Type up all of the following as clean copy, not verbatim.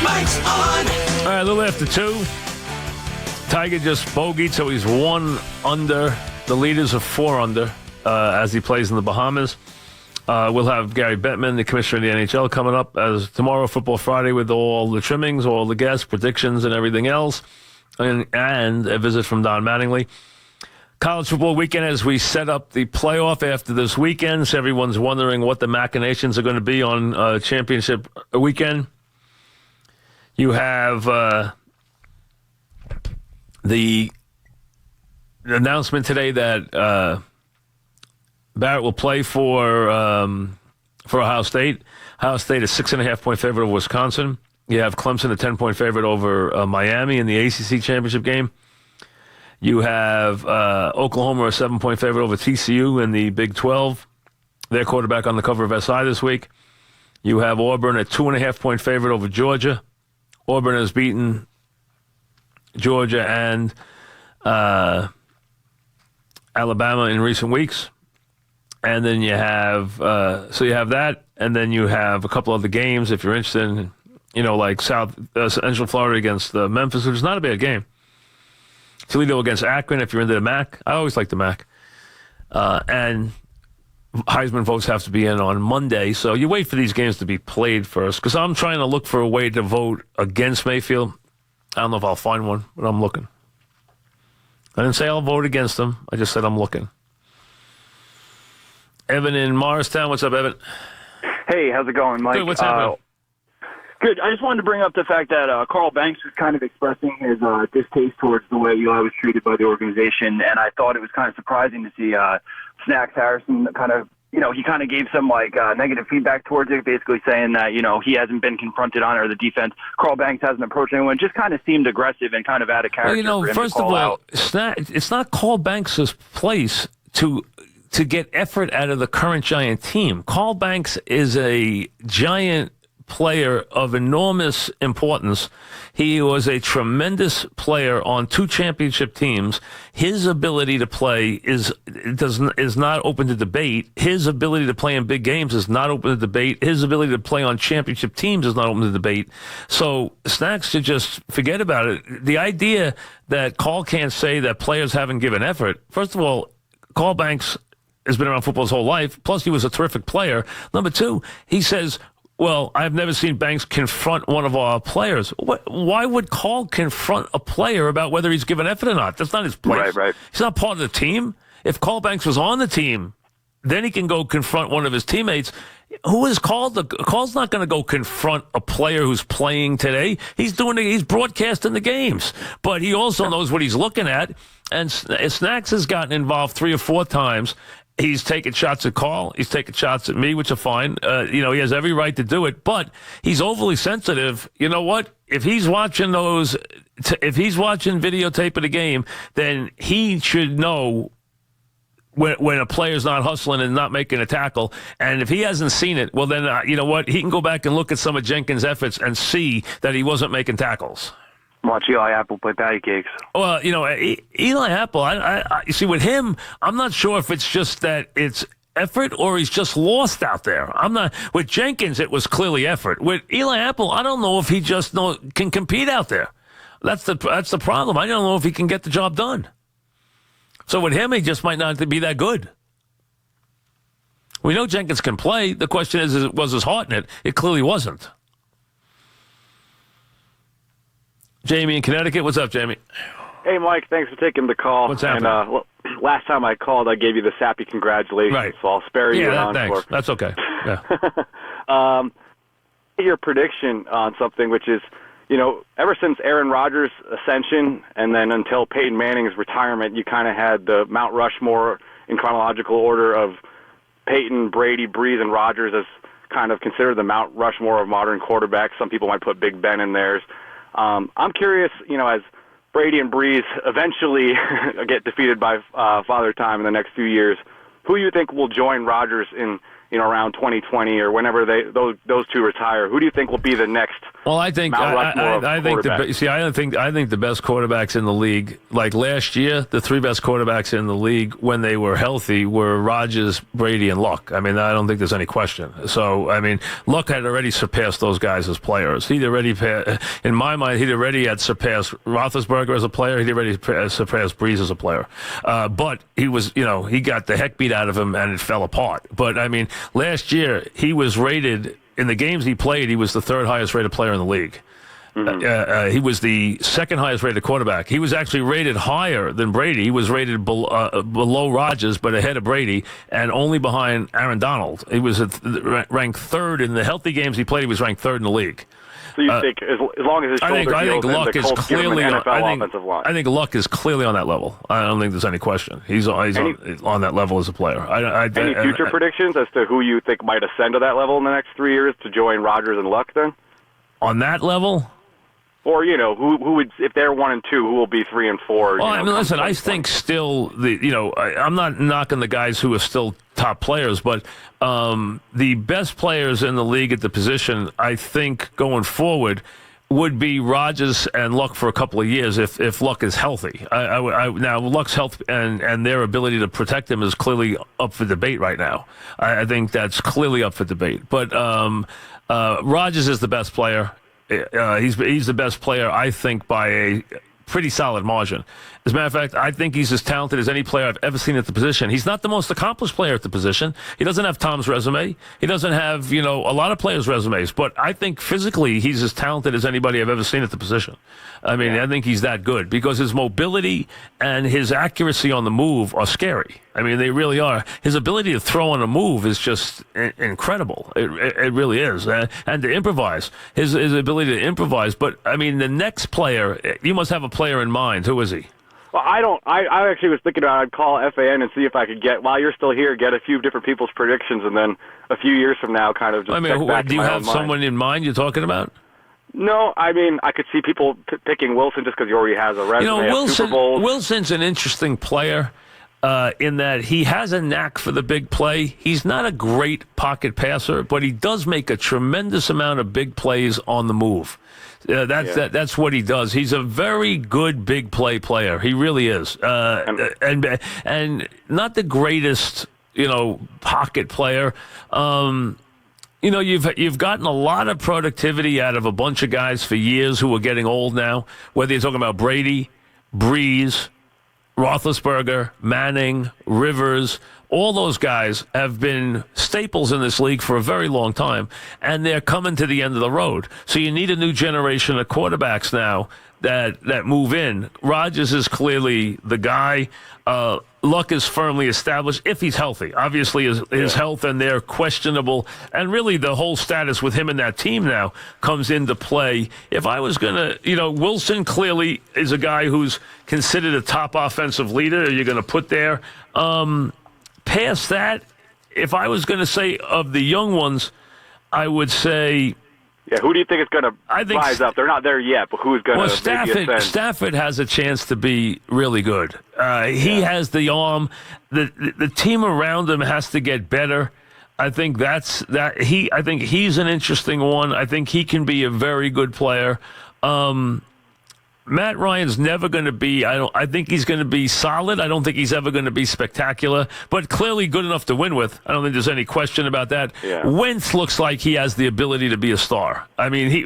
Mike's on. All right, a little after 2. Tiger just bogeyed, so he's 1 under. The leaders are 4 under as he plays in the Bahamas. We'll have Gary Bettman, the commissioner of the NHL, coming up as tomorrow, Football Friday, with all the trimmings, all the guests, predictions, and everything else, and a visit from Don Mattingly. College football weekend as we set up the playoff after this weekend. So everyone's wondering what the machinations are going to be on championship weekend. You have the announcement today that Barrett will play for Ohio State. Ohio State is 6.5-point favorite over Wisconsin. You have Clemson a 10-point favorite over Miami in the ACC championship game. You have Oklahoma a 7-point favorite over TCU in the Big 12. Their quarterback on the cover of SI this week. You have Auburn a 2.5-point favorite over Georgia. Auburn has beaten Georgia and Alabama in recent weeks. And then you have you have that, and then you have a couple other games if you're interested in, like Central Florida against Memphis, which is not a bad game. Toledo against Akron if you're into the MAC. I always like the MAC. And Heisman votes have to be in on Monday, so you wait for these games to be played first, because I'm trying to look for a way to vote against Mayfield. I don't know if I'll find one, but I'm looking. I didn't say I'll vote against them. I just said I'm looking. Evan in Morristown. What's up, Evan? Hey, how's it going, Mike? Good, what's happening? Good. I just wanted to bring up the fact that Carl Banks was kind of expressing his distaste towards the way Eli was treated by the organization, and I thought it was kind of surprising to see Snacks Harrison kind of, he kind of gave some negative feedback towards it, basically saying that, he hasn't been confronted on it, or the defense. Carl Banks hasn't approached anyone. It just kind of seemed aggressive and kind of out of character. Well, for him first to call of all, out. It's not Carl Banks' place to get effort out of the current Giant team. Carl Banks is a Giant player of enormous importance. He was a tremendous player on 2 championship teams. His ability to play is not open to debate. His ability to play in big games is not open to debate. His ability to play on championship teams is not open to debate. So Snacks should just forget about it. The idea that Carl can't say that players haven't given effort, first of all, Carl Banks has been around football his whole life. Plus, he was a terrific player. Number 2, he says, well, I've never seen Banks confront one of our players. Why would Carl confront a player about whether he's given effort or not? That's not his place. Right. He's not part of the team. If Carl Banks was on the team, then he can go confront one of his teammates. Who is Carl? Carl's not going to go confront a player who's playing today. He's broadcasting the games. But he also knows what he's looking at. And Snacks has gotten involved 3 or 4 times. He's taken shots at Carl. He's taken shots at me, which are fine. He has every right to do it, but he's overly sensitive. You know what? If he's watching videotape of the game, then he should know when a player's not hustling and not making a tackle. And if he hasn't seen it, well, then, you know what? He can go back and look at some of Jenkins' efforts and see that he wasn't making tackles. Watch Eli Apple play patty cakes. Well, Eli Apple, I you see, with him, I'm not sure if it's just that it's effort or he's just lost out there. I'm not. With Jenkins, it was clearly effort. With Eli Apple, I don't know if he just can compete out there. That's the problem. I don't know if he can get the job done. So with him, he just might not be that good. We know Jenkins can play. The question is was his heart in it? It clearly wasn't. Jamie in Connecticut. What's up, Jamie? Hey, Mike. Thanks for taking the call. What's happening? And last time I called, I gave you the sappy congratulations, right. So I'll spare you on thanks. for. That's okay. Yeah. Your prediction on something, which is, ever since Aaron Rodgers' ascension and then until Peyton Manning's retirement, you kind of had the Mount Rushmore in chronological order of Peyton, Brady, Breeze, and Rodgers as kind of considered the Mount Rushmore of modern quarterbacks. Some people might put Big Ben in theirs. I'm curious, as Brady and Breeze eventually get defeated by Father Time in the next few years, who you think will join Rodgers in around 2020 or whenever those 2 retire? Who do you think will be the next Well, I think I think the best quarterbacks in the league, like last year, the three best quarterbacks in the league when they were healthy were Rodgers, Brady, and Luck. I mean, I don't think there's any question. So, I mean, Luck had already surpassed those guys as players. In my mind, he'd already had surpassed Roethlisberger as a player. He'd already surpassed Breeze as a player. But he was, he got the heck beat out of him and it fell apart. But I mean, last year he was rated. In the games he played, he was the third highest rated player in the league. Mm-hmm. He was the second highest rated quarterback. He was actually rated higher than Brady. He was rated below Rodgers, but ahead of Brady, and only behind Aaron Donald. He was ranked third in the healthy games he played. He was ranked third in the league. So you think as long as his shoulder heals and the Colts give him an NFL offensive line? I think Luck is clearly on that level. I don't think there's any question. He's on that level as a player. Any future predictions as to who you think might ascend to that level in the next 3 years to join Rodgers and Luck then? On that level? Or, who would, if they're 1 and 2, who will be 3 and 4? Well, I mean, listen, I think still I'm not knocking the guys who are still top players, but the best players in the league at the position, I think, going forward, would be Rodgers and Luck for a couple of years if Luck is healthy. Now, Luck's health and their ability to protect him is clearly up for debate right now. I think that's clearly up for debate. But Rodgers is the best player. He's the best player, I think, by a pretty solid margin. As a matter of fact, I think he's as talented as any player I've ever seen at the position. He's not the most accomplished player at the position. He doesn't have Tom's resume. He doesn't have, a lot of players' resumes. But I think physically he's as talented as anybody I've ever seen at the position. I mean, I think he's that good because his mobility and his accuracy on the move are scary. I mean, they really are. His ability to throw on a move is just incredible. It really is. And to improvise, his ability to improvise. But, I mean, the next player, you must have a player in mind. Who is he? Well, I don't. I actually was thinking about I'd call FAN and see if I could while you're still here, get a few different people's predictions, and then a few years from now, kind of just check back do you have someone in mind you're talking about? No, I mean, I could see people picking Wilson just because he already has a resume of Super Bowls. Wilson's an interesting player in that he has a knack for the big play. He's not a great pocket passer, but he does make a tremendous amount of big plays on the move. That's what he does. He's a very good big play player. He really is, and not the greatest, pocket player. You've gotten a lot of productivity out of a bunch of guys for years who are getting old now. Whether you're talking about Brady, Breeze, Roethlisberger, Manning, Rivers, all those guys have been staples in this league for a very long time, and they're coming to the end of the road. So you need a new generation of quarterbacks now that move in. Rodgers is clearly the guy. Luck is firmly established if he's healthy. Obviously, his health and they're questionable, and really the whole status with him and that team now comes into play. If I was going to, Wilson clearly is a guy who's considered a top offensive leader. You're going to put there. Past that, if I was going to say of the young ones, I would say... Yeah, who do you think is going to rise up? They're not there yet, but who's going to maybe ascend? Stafford has a chance to be really good. He has the arm. The team around him has to get better. I think I think he's an interesting one. I think he can be a very good player. Matt Ryan's never going to be, I think he's going to be solid. I don't think he's ever going to be spectacular, but clearly good enough to win with. I don't think there's any question about that. Yeah. Wentz looks like he has the ability to be a star. I mean,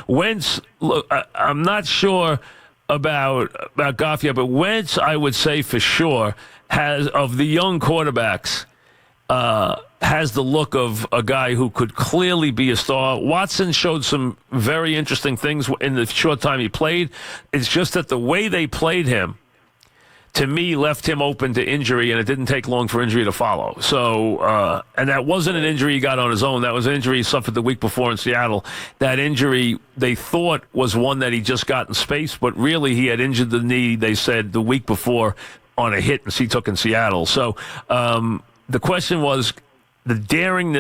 Wentz, look, I'm not sure about Goff yet, but Wentz, I would say for sure, has, of the young quarterbacks, has the look of a guy who could clearly be a star. Watson showed some very interesting things in the short time he played. It's just that the way they played him, to me, left him open to injury, and it didn't take long for injury to follow. So, and that wasn't an injury he got on his own. That was an injury he suffered the week before in Seattle. That injury, they thought, was one that he just got in space, but really he had injured the knee, they said, the week before on a hit he took in Seattle. So, the question was, the daring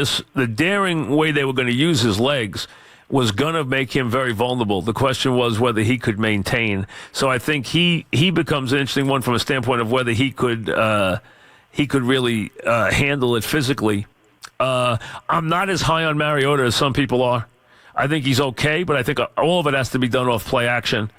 way they were going to use his legs was going to make him very vulnerable. The question was whether he could maintain. So I think he becomes an interesting one from a standpoint of whether he could really handle it physically. I'm not as high on Mariota as some people are. I think he's okay, but I think all of it has to be done off play action.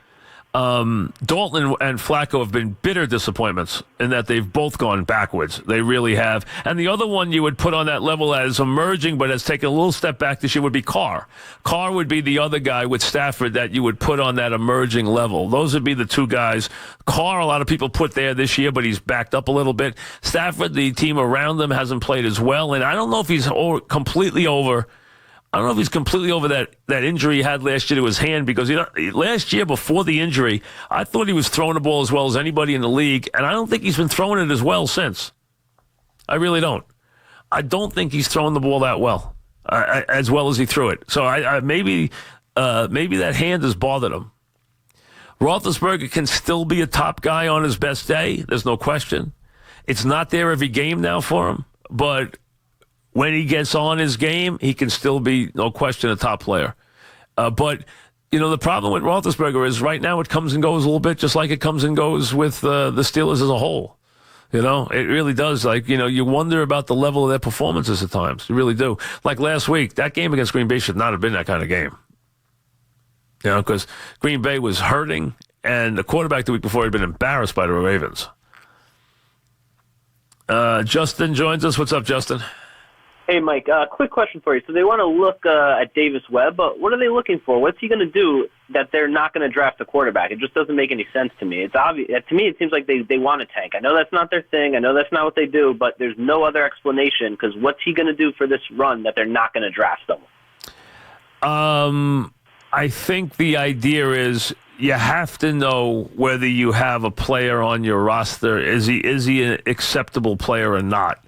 Dalton and Flacco have been bitter disappointments in that they've both gone backwards. They really have. And the other one you would put on that level as emerging but has taken a little step back this year would be Carr. Carr would be the other guy with Stafford that you would put on that emerging level. Those would be the two guys. Carr, a lot of people put there this year, but he's backed up a little bit. Stafford, the team around him hasn't played as well, and I don't know if he's completely over. I don't know if he's completely over that injury he had last year to his hand, because last year before the injury, I thought he was throwing the ball as well as anybody in the league, and I don't think he's been throwing it as well since. I really don't. I don't think he's throwing the ball that well, as well as he threw it. So maybe that hand has bothered him. Roethlisberger can still be a top guy on his best day. There's no question. It's not there every game now for him, but when he gets on his game, he can still be, no question, a top player. But, the problem with Roethlisberger is right now it comes and goes a little bit, just like it comes and goes with the Steelers as a whole. It really does. You wonder about the level of their performances at times. You really do. Like last week, that game against Green Bay should not have been that kind of game. Because Green Bay was hurting, and the quarterback the week before had been embarrassed by the Ravens. Justin joins us. What's up, Justin? Hey, Mike, quick question for you. So they want to look at Davis Webb, but what are they looking for? What's he going to do that they're not going to draft a quarterback? It just doesn't make any sense to me. It's obvious. To me, it seems like they want to tank. I know that's not their thing. I know that's not what they do, but there's no other explanation, because what's he going to do for this run that they're not going to draft someone? I think the idea is you have to know whether you have a player on your roster. Is he an acceptable player or not?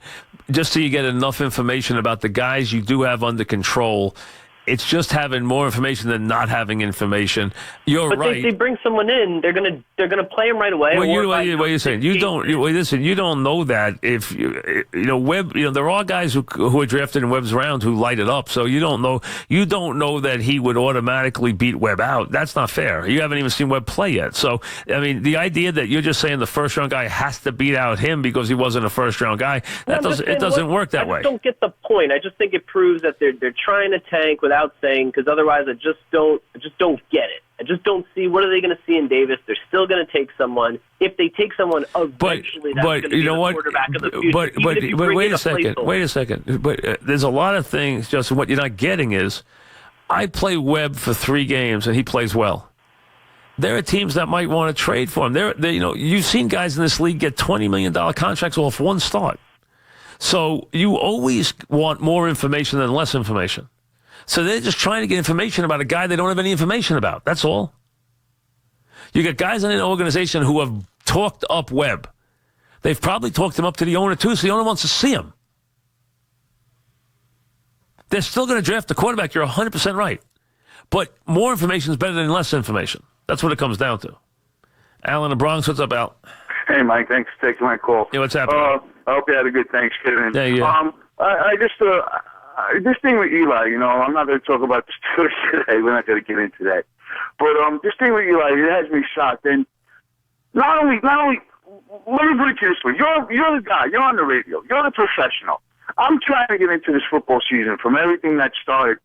Just so you get enough information about the guys you do have under control. It's just having more information than not having information. You're but right. They bring someone in, they're gonna play him right away. Well, what are you saying? You don't know that if Webb. There are guys who are drafted in Webb's round who light it up. So you don't know that he would automatically beat Webb out. That's not fair. You haven't even seen Webb play yet. So the idea that you're just saying the first round guy has to beat out him because he wasn't a first round guy, it doesn't work that way. I don't get the point. I just think it proves that they're trying to tank without saying, because otherwise I just don't get it. I just don't see what are they going to see in Davis. They're still going to take someone. If they take someone, eventually that's going to be the quarterback of the future. But wait a second. But there's a lot of things, Justin. What you're not getting is, I play Webb for 3 games and he plays well. There are teams that might want to trade for him. You've seen guys in this league get $20 million contracts off one start. So you always want more information than less information. So they're just trying to get information about a guy they don't have any information about. That's all. You got guys in an organization who have talked up Webb. They've probably talked him up to the owner, too, so the owner wants to see him. They're still going to draft the quarterback. You're 100% right. But more information is better than less information. That's what it comes down to. Al in the Bronx, what's up, Al? Hey, Mike, thanks for taking my call. Yeah, what's happening? I hope you had a good Thanksgiving. Yeah. This thing with Eli, I'm not going to talk about the Steelers today. We're not going to get into that. But this thing with Eli, it has me shocked. And not only, let me put it this way. You're the guy. You're on the radio. You're the professional. I'm trying to get into this football season from everything that started.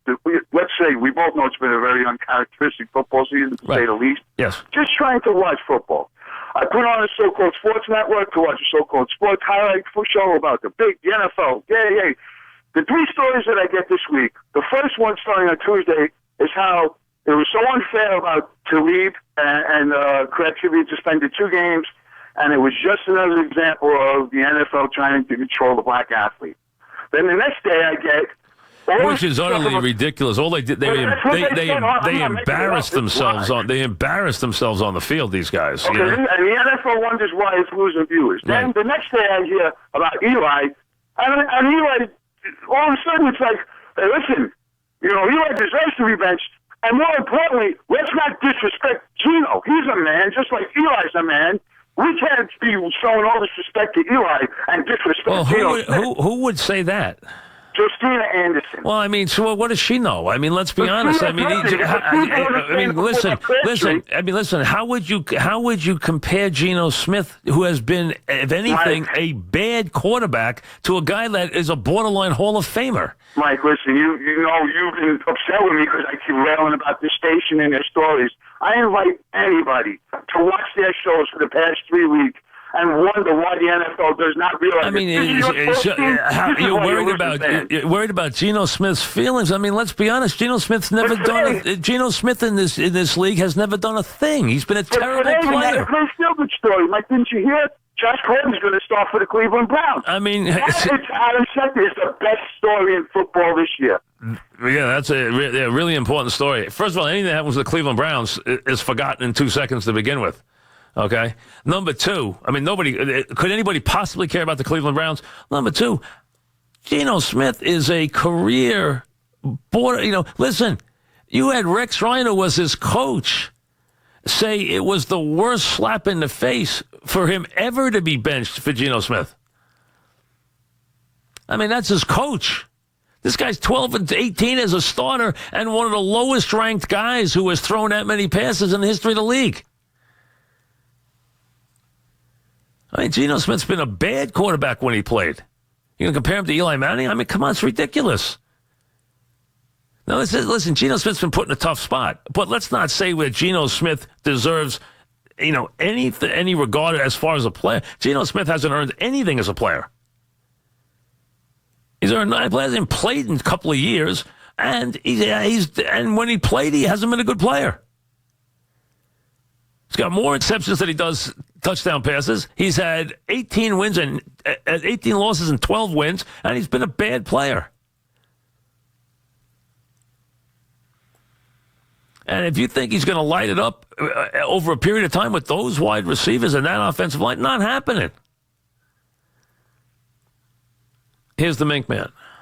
Let's say we both know it's been a very uncharacteristic football season, to say the least. Yes. Just trying to watch football. I put on a so-called sports network to watch a so-called sports highlight show about the NFL. Yeah. The 3 stories that I get this week, the first one starting on Tuesday is how it was so unfair about Talib and Craig should be suspended 2 games, and it was just another example of the NFL trying to control the black athlete. Then the next day I get... Which is utterly ridiculous. All they did, they embarrassed themselves on the field, these guys. Okay, and the NFL wonders why it's losing viewers. Then the next day I hear about Eli, and Eli... all of a sudden it's like, hey, listen, Eli deserves to be benched, and more importantly, let's not disrespect Gino. He's a man, just like Eli's a man. We can't be showing all this respect to Eli and disrespect Gino. Who would say that? Josina Anderson. Well, I mean, so what does she know? I mean, let's be honest. I mean, listen. How would you compare Gino Smith, who has been, if anything, a bad quarterback, to a guy that is a borderline Hall of Famer? Mike, listen, you know you've been upset with me because I keep railing about this station and their stories. I invite anybody to watch their shows for the past 3 weeks and wonder why the NFL does not realize. I mean, you're worried about Geno Smith's feelings. I mean, let's be honest. Geno Smith's never Geno Smith in this league has never done a thing. He's been a terrible player. It's still good story, Mike. Didn't you hear? Josh Gordon's going to start for the Cleveland Browns. I mean, Adam Schefter is the best story in football this year. Yeah, that's a really important story. First of all, anything that happens with the Cleveland Browns is forgotten in 2 seconds to begin with. Okay. Number two, I mean, could anybody possibly care about the Cleveland Browns? Number two, Geno Smith is a career border. Listen, you had Rex Ryan, who was his coach, say it was the worst slap in the face for him ever to be benched for Geno Smith. I mean, that's his coach. This guy's 12-18 as a starter and one of the lowest ranked guys who has thrown that many passes in the history of the league. I mean, Geno Smith's been a bad quarterback when he played. You going to compare him to Eli Manning? I mean, come on, it's ridiculous. Now, listen, Geno Smith's been put in a tough spot, but let's not say that Geno Smith deserves, any regard as far as a player. Geno Smith hasn't earned anything as a player. He hasn't played in a couple of years, and and when he played, he hasn't been a good player. He's got more interceptions than he does touchdown passes. He's had 18 wins and 18 losses and 12 wins, and he's been a bad player. And if you think he's going to light it up over a period of time with those wide receivers and that offensive line, not happening. Here's the Mink Man.